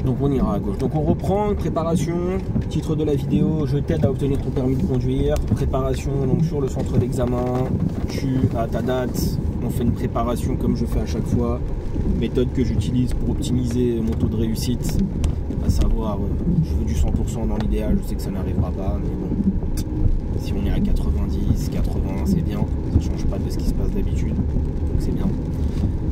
Donc on ira à gauche. Donc on reprend, préparation, titre de la vidéo, je t'aide à obtenir ton permis de conduire, préparation donc sur le centre d'examen, tu as ta date, on fait une préparation comme je fais à chaque fois, méthode que j'utilise pour optimiser mon taux de réussite, à savoir je veux du 100% dans l'idéal, je sais que ça n'arrivera pas, mais bon, si on est à 90, 80 c'est bien, ça ne change pas de ce qui se passe d'habitude, donc c'est bien.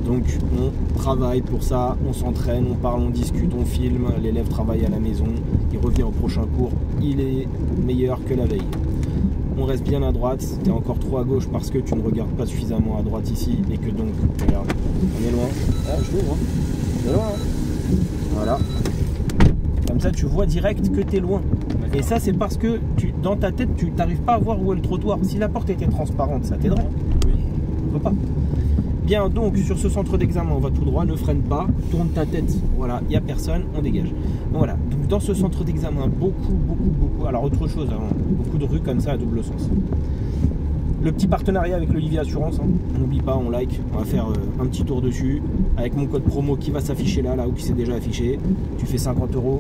Donc on travaille pour ça, on s'entraîne, on parle, on discute, on filme, l'élève travaille à la maison, il revient au prochain cours, il est meilleur que la veille. On reste bien à droite, tu es encore trop à gauche parce que tu ne regardes pas suffisamment à droite ici et que donc, regarde, on est loin. Ah, je l'ouvre, hein. On est loin, hein. Voilà. Comme ça tu vois direct que tu es loin. Et ça c'est parce que dans ta tête tu n'arrives pas à voir où est le trottoir. Si la porte était transparente, ça t'aiderait. Oui. On peut pas. Bien, donc sur ce centre d'examen, on va tout droit, ne freine pas, tourne ta tête, voilà, il n'y a personne, on dégage. Donc voilà, donc dans ce centre d'examen, beaucoup, alors autre chose, hein, beaucoup de rues comme ça à double sens. Le petit partenariat avec l'Olivier Assurance, hein, on n'oublie pas, on like, on va faire un petit tour dessus, avec mon code promo qui va s'afficher là où qui s'est déjà affiché, tu fais 50 €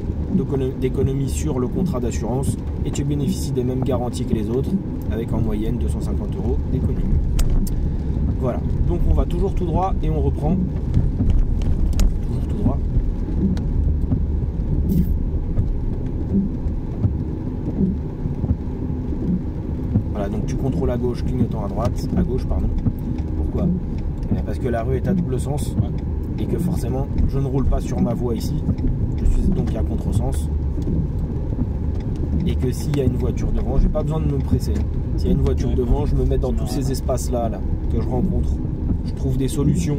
d'économie sur le contrat d'assurance, et tu bénéficies des mêmes garanties que les autres, avec en moyenne 250 € d'économie. Voilà, donc on va toujours tout droit et on reprend. Toujours tout droit. Voilà, donc tu contrôles à gauche, clignotant à gauche, pardon. Pourquoi? Parce que la rue est à double sens et que forcément je ne roule pas sur ma voie ici. Je suis donc à contresens. Et que s'il y a une voiture devant, j'ai pas besoin de me presser. S'il y a une voiture devant, je me mets dans tous ces espaces-là que je rencontre. Je trouve des solutions.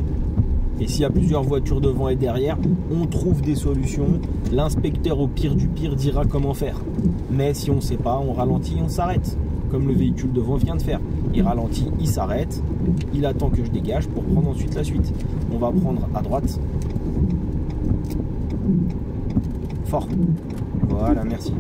Et s'il y a plusieurs voitures devant et derrière, on trouve des solutions. L'inspecteur au pire du pire dira comment faire. Mais si on ne sait pas, on ralentit, on s'arrête. Comme le véhicule devant vient de faire. Il ralentit, il s'arrête. Il attend que je dégage pour prendre ensuite la suite. On va prendre à droite. Fort. Voilà, merci.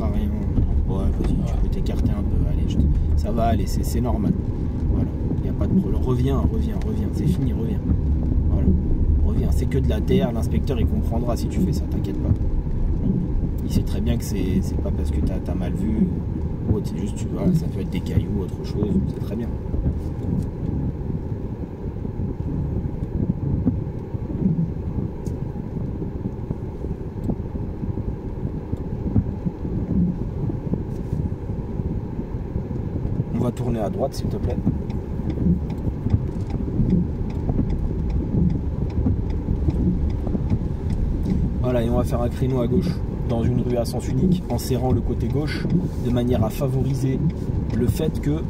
Rien. Ouais, vas-y, tu peux t'écarter un peu. Allez, ça va aller, c'est normal. Voilà, il n'y a pas de problème. Reviens, c'est fini, reviens. Voilà, reviens. C'est que de la terre, l'inspecteur il comprendra si tu fais ça, t'inquiète pas. Il sait très bien que c'est pas parce que t'as mal vu ou autre, c'est juste, voilà, ça peut être des cailloux, autre chose, c'est très bien. On va tourner à droite s'il te plaît. Voilà, et on va faire un créneau à gauche dans une rue à sens unique en serrant le côté gauche de manière à favoriser le fait que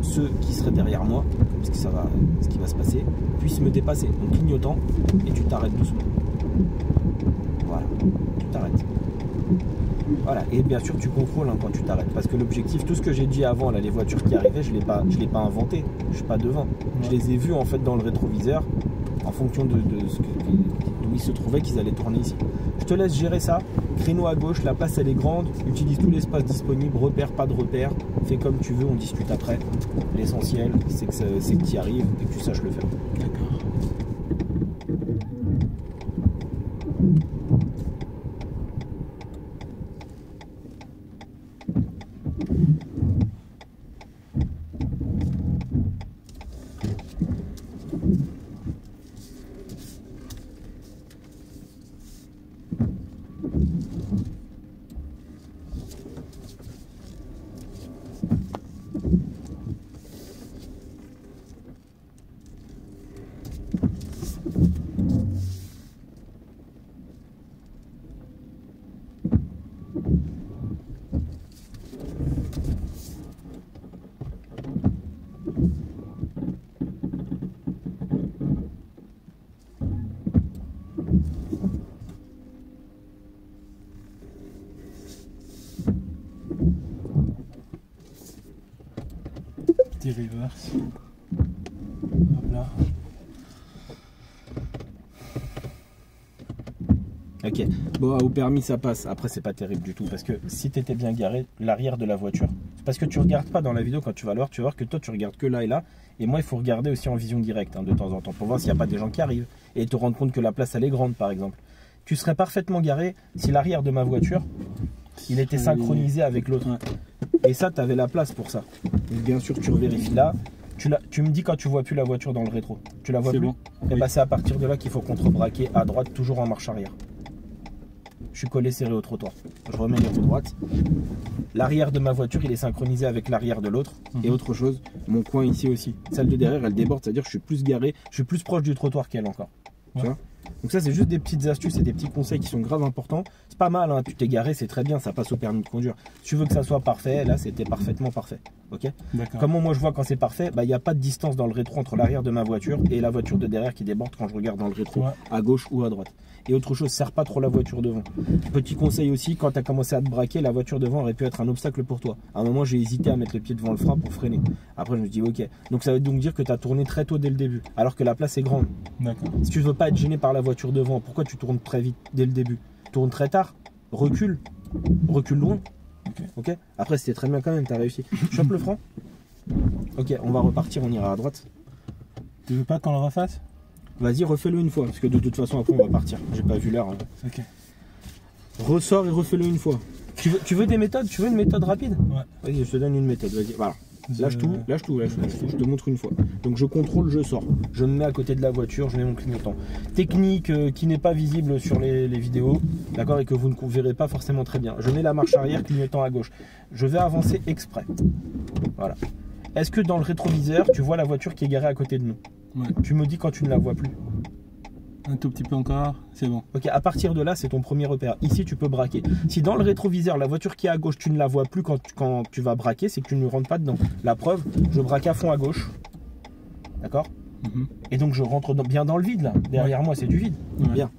ceux qui seraient derrière moi, parce que ce qui va se passer, puissent me dépasser. Donc clignotant et tu t'arrêtes doucement. Voilà, tu t'arrêtes. Voilà, et bien sûr tu contrôles hein, quand tu t'arrêtes. Parce que l'objectif, tout ce que j'ai dit avant, là, les voitures qui arrivaient, je l'ai pas inventé. Je suis pas devant. Je les ai vues en fait dans le rétroviseur en fonction d'où ils se trouvaient qu'ils allaient tourner ici. Je te laisse gérer ça. Créneau à gauche, la place elle est grande. Utilise tout l'espace disponible. Repère, pas de repère. Fais comme tu veux, on discute après. L'essentiel, c'est que tu y arrives et que tu saches le faire. D'accord. Petit reverse. Hop là. Ok, bon, au permis ça passe. Après, c'est pas terrible du tout parce que si tu étais bien garé, l'arrière de la voiture, parce que tu regardes pas dans la vidéo quand tu vas voir, tu vas voir que toi tu regardes que là et là. Et moi, il faut regarder aussi en vision directe hein, de temps en temps pour voir s'il n'y a pas des gens qui arrivent et te rendre compte que la place elle est grande par exemple. Tu serais parfaitement garé si l'arrière de ma voiture il était synchronisé avec l'autre. Et ça, tu avais la place pour ça. Donc, bien sûr, tu revérifies là. Tu me dis quand tu vois plus la voiture dans le rétro. Tu la vois plus bon. Et oui. Bah, c'est à partir de là qu'il faut contrebraquer à droite, toujours en marche arrière. Je suis collé serré au trottoir. Je remets les roues droites. L'arrière de ma voiture, il est synchronisé avec l'arrière de l'autre. Et autre chose, mon coin ici aussi. Celle de derrière, elle déborde, c'est-à-dire que je suis plus garé, je suis plus proche du trottoir qu'elle encore. Tu vois ? Donc ça, c'est juste des petites astuces et des petits conseils qui sont grave importants. C'est pas mal, hein, tu t'es garé, c'est très bien, ça passe au permis de conduire. Si tu veux que ça soit parfait, là, c'était parfaitement parfait. Ok ? Comment moi je vois quand c'est parfait, bah, il n'y a pas de distance dans le rétro entre l'arrière de ma voiture et la voiture de derrière qui déborde quand je regarde dans le rétro, à gauche ou à droite. Et autre chose, serre pas trop la voiture devant. Petit conseil aussi, quand tu as commencé à te braquer, la voiture devant aurait pu être un obstacle pour toi. À un moment, j'ai hésité à mettre le pied devant le frein pour freiner. Après, je me dis ok. Donc ça veut donc dire que tu as tourné très tôt dès le début, alors que la place est grande. Si tu veux pas être gêné par la voiture devant, pourquoi tu tournes très vite dès le début? Tourne très tard, recule loin. Ok. Après, c'était très bien quand même, tu as réussi. Chope le frein. Ok, on va repartir, on ira à droite. Tu veux pas qu'on le refasse? Vas-y, refais-le une fois, parce que de toute façon, après, on va partir. J'ai pas vu l'heure. Hein. Ok. Ressors et refais-le une fois. Tu veux des méthodes? Tu veux une méthode rapide? Ouais. Vas-y, je te donne une méthode. Vas-y, voilà. Lâche tout. Je te montre une fois. Donc, je contrôle, je sors. Je me mets à côté de la voiture, je mets mon clignotant. Technique qui n'est pas visible sur les vidéos, d'accord, et que vous ne verrez pas forcément très bien. Je mets la marche arrière, clignotant à gauche. Je vais avancer exprès. Voilà. Est-ce que dans le rétroviseur, tu vois la voiture qui est garée à côté de nous? Ouais. Tu me dis quand tu ne la vois plus. Un tout petit peu encore, c'est bon. Ok, à partir de là, c'est ton premier repère. Ici, tu peux braquer. Si dans le rétroviseur, la voiture qui est à gauche, tu ne la vois plus quand tu vas braquer, c'est que tu ne rentres pas dedans. La preuve, je braque à fond à gauche. D'accord? Et donc, je rentre bien dans le vide, là. Derrière moi, c'est du vide. Bien.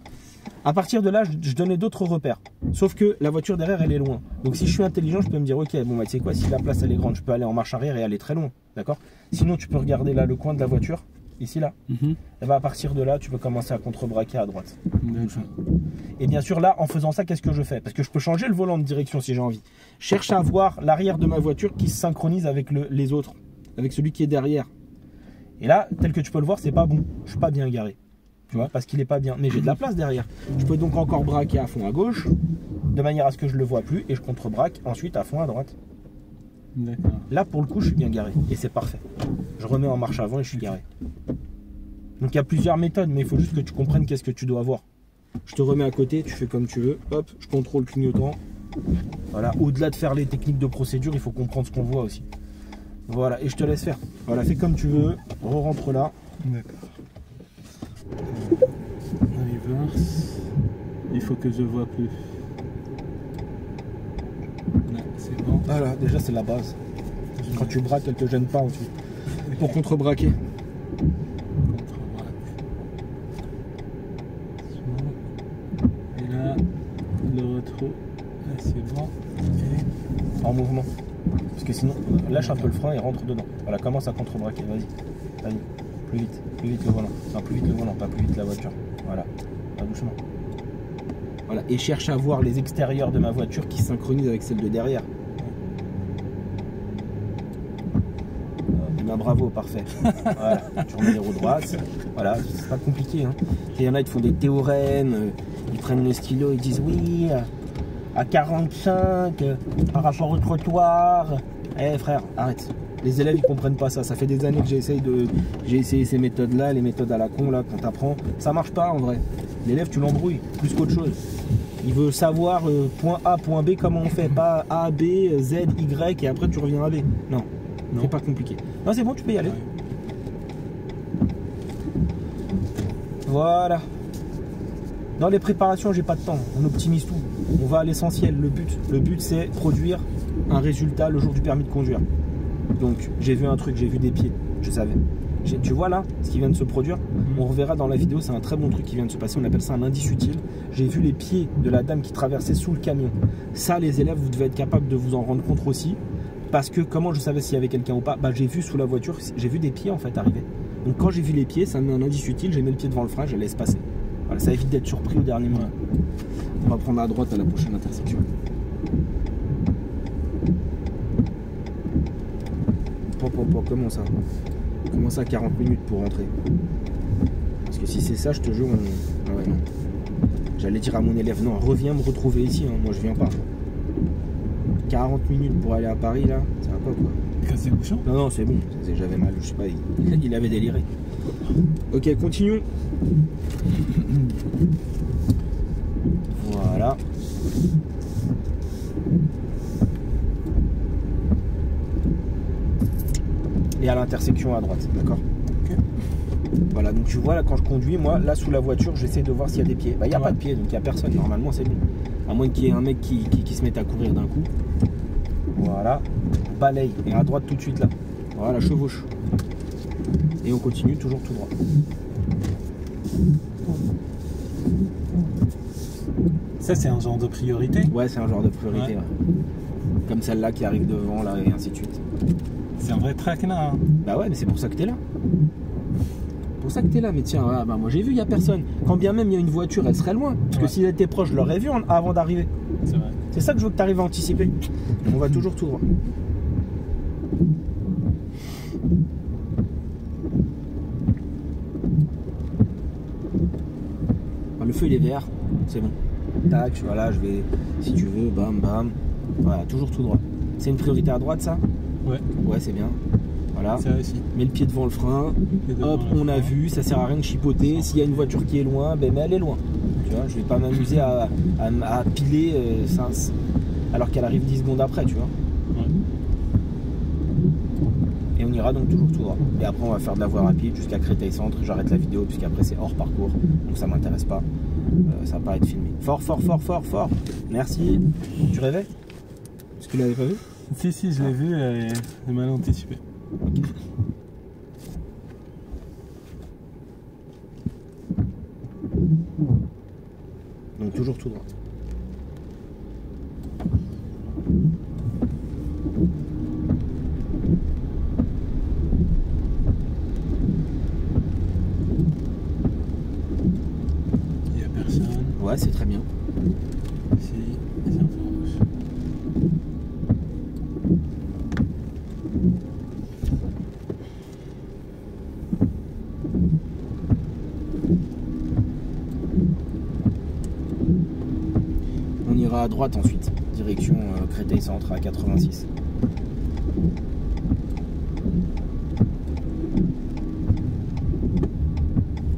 À partir de là, je donnais d'autres repères. Sauf que la voiture derrière, elle est loin. Donc, si je suis intelligent, je peux me dire, ok, bon, bah, tu sais quoi, si la place, elle est grande, je peux aller en marche arrière et aller très loin. D'accord? Sinon, tu peux regarder là le coin de la voiture. Ici là, et ben à partir de là, tu peux commencer à contrebraquer à droite. Et bien sûr là, en faisant ça, qu'est-ce que je fais? Parce que je peux changer le volant de direction si j'ai envie. Cherche à voir l'arrière de ma voiture qui se synchronise avec les autres, avec celui qui est derrière. Et là, tel que tu peux le voir, c'est pas bon. Je suis pas bien garé, tu vois, parce qu'il est pas bien. Mais j'ai de la place derrière. Je peux donc encore braquer à fond à gauche, de manière à ce que je le vois plus, et je contrebraque ensuite à fond à droite. Là, pour le coup, je suis bien garé et c'est parfait. Je remets en marche avant et je suis garé. Donc, il y a plusieurs méthodes, mais il faut juste que tu comprennes qu'est-ce que tu dois avoir. Je te remets à côté, tu fais comme tu veux. Hop, je contrôle le clignotant. Voilà, au-delà de faire les techniques de procédure, il faut comprendre ce qu'on voit aussi. Voilà, et je te laisse faire. Voilà, fais comme tu veux. Re-rentre là. D'accord. Reverse. Il faut que je vois plus. C'est bon. Voilà, déjà c'est la base. Quand tu braques, elle te gêne pas ensuite. Pour contrebraquer. Et là, le rétro. c'est bon. En mouvement. Parce que sinon, lâche un peu le frein et rentre dedans. Voilà, commence à contre-braquer. Vas-y. Vas-y. Plus vite le volant. Non, plus vite le volant, pas plus vite la voiture. Voilà. Pas doucement. Voilà. Et cherche à voir les extérieurs de ma voiture qui se synchronisent avec celle de derrière. Ben bravo, parfait. Voilà. Tu remets les roues droites. Voilà, c'est pas compliqué. Hein. Il y en a qui font des théorèmes, ils prennent le stylo, ils disent oui, à 45 par rapport au trottoir. Eh frère, arrête. Les élèves ils comprennent pas ça. Ça fait des années que j'ai essayé ces méthodes là, les méthodes à la con là qu'on t'apprend. Ça marche pas en vrai. L'élève tu l'embrouilles plus qu'autre chose. Il veut savoir point A, point B, comment on fait. Pas A, B, Z, Y et après tu reviens à B. Non. C'est pas compliqué. Non, c'est bon, tu peux y aller. Voilà. Dans les préparations, j'ai pas de temps. On optimise tout. On va à l'essentiel. Le but, c'est produire un résultat le jour du permis de conduire. Donc, j'ai vu un truc, j'ai vu des pieds. Je savais. Tu vois là, ce qui vient de se produire. On reverra dans la vidéo. C'est un très bon truc qui vient de se passer. On appelle ça un indice utile. J'ai vu les pieds de la dame qui traversait sous le camion. Ça, les élèves, vous devez être capables de vous en rendre compte aussi. Parce que comment je savais s'il y avait quelqu'un ou pas, bah, j'ai vu sous la voiture, j'ai vu des pieds en fait arriver. Donc quand j'ai vu les pieds, ça me met un indice utile, j'ai mis le pied devant le frein, je laisse passer. Voilà, ça évite d'être surpris au dernier moment. On va prendre à droite à la prochaine intersection. Comment ça? Comment ça 40 minutes pour rentrer? Parce que si c'est ça, je te jure, ah ouais, non. J'allais dire à mon élève, non, reviens me retrouver ici, hein. Moi je viens pas. 40 minutes pour aller à Paris là, ça va pas quoi. Casser le bouchon? Non, non, c'est bon, j'avais mal, je sais pas, il avait déliré. Ok, continuons. Voilà. Et à l'intersection à droite, d'accord? Okay. Voilà, donc tu vois là quand je conduis, moi là sous la voiture, j'essaie de voir s'il y a des pieds. Bah il n'y a pas de pieds, donc il n'y a personne, normalement c'est bon. À moins qu'il y ait un mec qui se mette à courir d'un coup. Voilà, balaye, et à droite tout de suite là. Voilà, chevauche. Et on continue toujours tout droit. Ça c'est un genre de priorité? Ouais, c'est un genre de priorité. Ouais. Comme celle-là qui arrive devant là et ainsi de suite. C'est un vrai traquenard. Hein. Bah ouais, mais c'est pour ça que t'es là. Pour ça que t'es là, mais tiens, voilà, bah moi j'ai vu, il n'y a personne. Quand bien même il y a une voiture, elle serait loin. Parce que s'il était proche, je l'aurais vu avant d'arriver. C'est vrai. C'est ça que je veux que tu arrives à anticiper. On va toujours tout droit. Le feu il est vert, c'est bon. Tac, voilà, je vais, si tu veux, bam, bam. Voilà, toujours tout droit. C'est une priorité à droite ça? Ouais. Ouais, c'est bien. Voilà. C'est réussi. Mets le pied devant le frein. Hop, on a vu, ça sert à rien de chipoter. S'il y a une voiture qui est loin, ben mais elle est loin. Tu vois, je vais pas m'amuser à piler alors qu'elle arrive 10 secondes après, tu vois. Ouais. Et on ira donc toujours tout droit. Et après on va faire de la voie rapide jusqu'à Créteil Centre. J'arrête la vidéo puisqu'après c'est hors parcours. Donc ça m'intéresse pas. Ça va pas être filmé. Fort, fort, fort, fort, fort. Merci. Tu rêvais? Est-ce que tu l'avais pas vu? Si, je l'ai vu et j'ai mal anticipé. Okay. Donc toujours tout droit. Il n'y a personne. Ouais, c'est très bien. Si, c'est un feu rouge. On ira à droite ensuite, direction Créteil Centre à 86.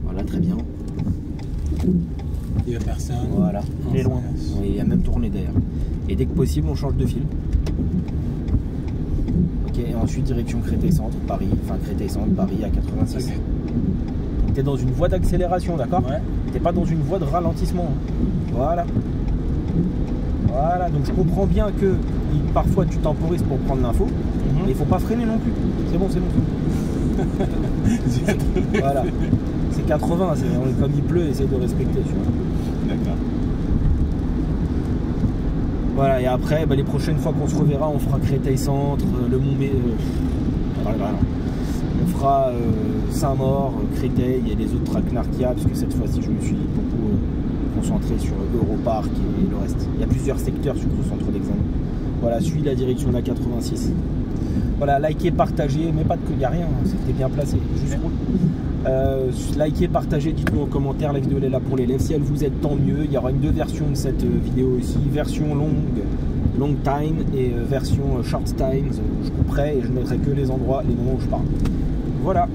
Voilà, très bien. Il n'y a personne. Voilà, il est loin. Oui, il y a même tourné d'ailleurs. Et dès que possible, on change de fil. Ok, et ensuite direction Créteil Centre, Paris, enfin Créteil Centre, Paris à 86. Okay. Tu es dans une voie d'accélération, d'accord? Ouais. Tu n'es pas dans une voie de ralentissement. Voilà. Voilà, donc je comprends bien que parfois tu temporises pour prendre l'info, mais il faut pas freiner non plus. C'est bon, c'est bon. Voilà. C'est 80, comme il pleut, essaye de respecter, tu vois. D'accord. Voilà, et après, les prochaines fois qu'on se reverra, on fera Créteil Centre, le Mont-Mé... voilà. On fera Saint-Maur, Créteil et les autres traquenards qu'il y a, parce que cette fois-ci, je me suis beaucoup concentré sur Europark et le reste. Il y a plusieurs secteurs sur ce centre d'examen. Voilà, suis la direction de la 86. Voilà, likez, partagez, mais pas de... Il n'y a rien, c'était bien placé, juste roule. Likez, partagez, dites-nous en commentaire, la vidéo elle est là pour l'élève. Si elle vous aide, tant mieux. Il y aura deux versions de cette vidéo aussi, version long time et version short time. Je couperai et je mettrai que les endroits, les moments où je parle. Voilà.